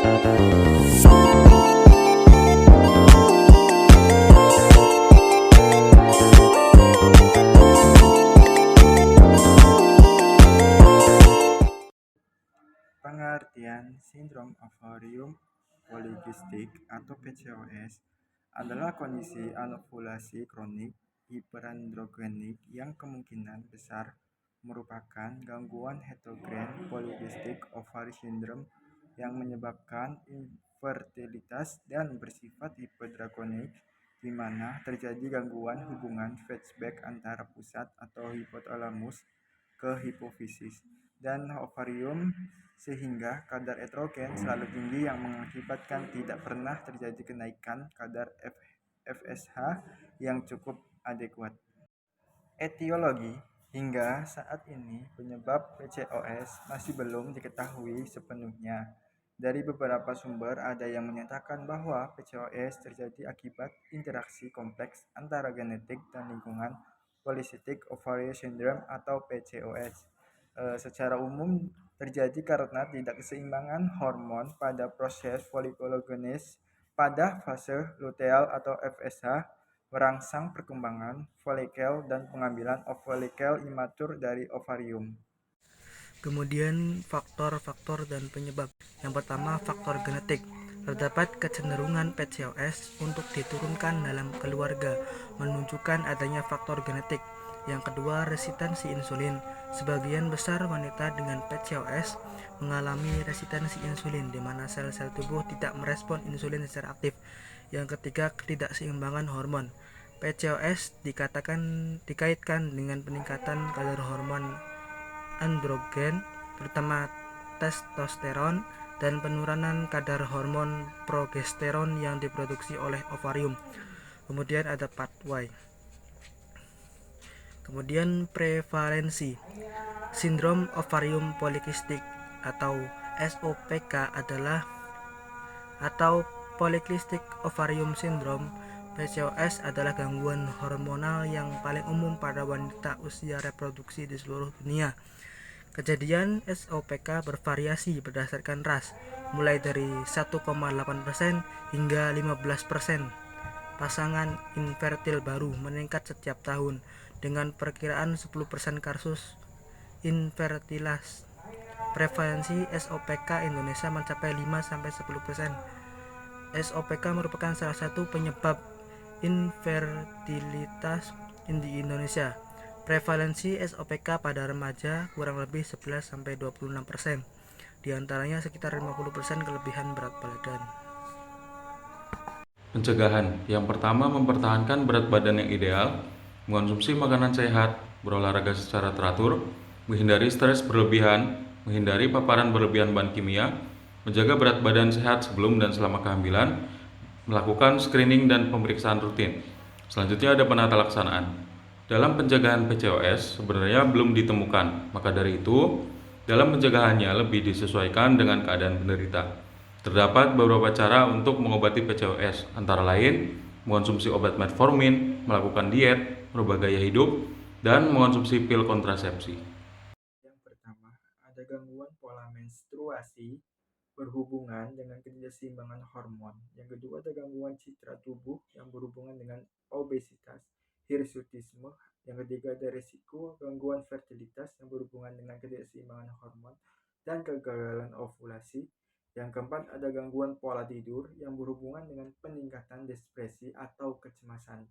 Pengertian sindrom ovarium polikistik atau PCOS adalah kondisi anovulasi kronik hiperandrogenik yang kemungkinan besar merupakan gangguan heterogen polikistik ovary syndrome yang menyebabkan infertilitas dan bersifat hiperandrogenik di mana terjadi gangguan hubungan feedback antara pusat atau hipotalamus ke hipofisis dan ovarium sehingga kadar estrogen selalu tinggi yang mengakibatkan tidak pernah terjadi kenaikan kadar FSH yang cukup adekuat. Etiologi: hingga saat ini penyebab PCOS masih belum diketahui sepenuhnya. Dari beberapa sumber ada yang menyatakan bahwa PCOS terjadi akibat interaksi kompleks antara genetik dan lingkungan polycystic ovarian syndrome atau PCOS. Secara umum terjadi karena tidak keseimbangan hormon pada proses folikulogenesis pada fase luteal atau FSH, merangsang perkembangan folikel dan pengambilan folikel imatur dari ovarium. Kemudian faktor-faktor dan penyebab. Yang pertama, faktor genetik. Terdapat kecenderungan PCOS untuk diturunkan dalam keluarga, menunjukkan adanya faktor genetik. Yang kedua, resistensi insulin. Sebagian besar wanita dengan PCOS mengalami resistensi insulin, di mana sel-sel tubuh tidak merespon insulin secara aktif. Yang ketiga, ketidakseimbangan hormon. PCOS dikaitkan dengan peningkatan kadar hormon androgen, terutama testosteron, dan penurunan kadar hormon progesteron yang diproduksi oleh ovarium. Kemudian ada pathway. Kemudian prevalensi. Sindrom ovarium polikistik atau SOPK atau polycystic ovarium syndrome. PCOS adalah gangguan hormonal yang paling umum pada wanita usia reproduksi di seluruh dunia. Kejadian SOPK bervariasi berdasarkan ras, mulai dari 1,8% hingga 15%. Pasangan infertil baru meningkat setiap tahun, dengan perkiraan 10% kasus infertilas. Prevalensi SOPK Indonesia mencapai 5-10%. SOPK merupakan salah satu penyebab infertilitas di Indonesia. Prevalensi SOPK pada remaja kurang lebih 11-26%. Di antaranya sekitar 50% kelebihan berat badan. Pencegahan. Yang pertama, mempertahankan berat badan yang ideal, mengonsumsi makanan sehat, berolahraga secara teratur, menghindari stres berlebihan, menghindari paparan berlebihan bahan kimia, menjaga berat badan sehat sebelum dan selama kehamilan, melakukan screening dan pemeriksaan rutin. Selanjutnya ada penata laksanaan. Dalam pencegahan PCOS sebenarnya belum ditemukan, maka dari itu dalam pencegahannya lebih disesuaikan dengan keadaan penderita. Terdapat beberapa cara untuk mengobati PCOS, antara lain mengonsumsi obat metformin, melakukan diet, merubah gaya hidup, dan mengonsumsi pil kontrasepsi. Yang pertama, ada gangguan pola menstruasi berhubungan dengan ketidakseimbangan hormon. Yang kedua, ada gangguan citra tubuh yang berhubungan dengan obesitas, hirsutisme. Yang ketiga, ada risiko gangguan fertilitas yang berhubungan dengan ketidakseimbangan hormon dan kegagalan ovulasi. Yang keempat, ada gangguan pola tidur yang berhubungan dengan peningkatan depresi atau kecemasan.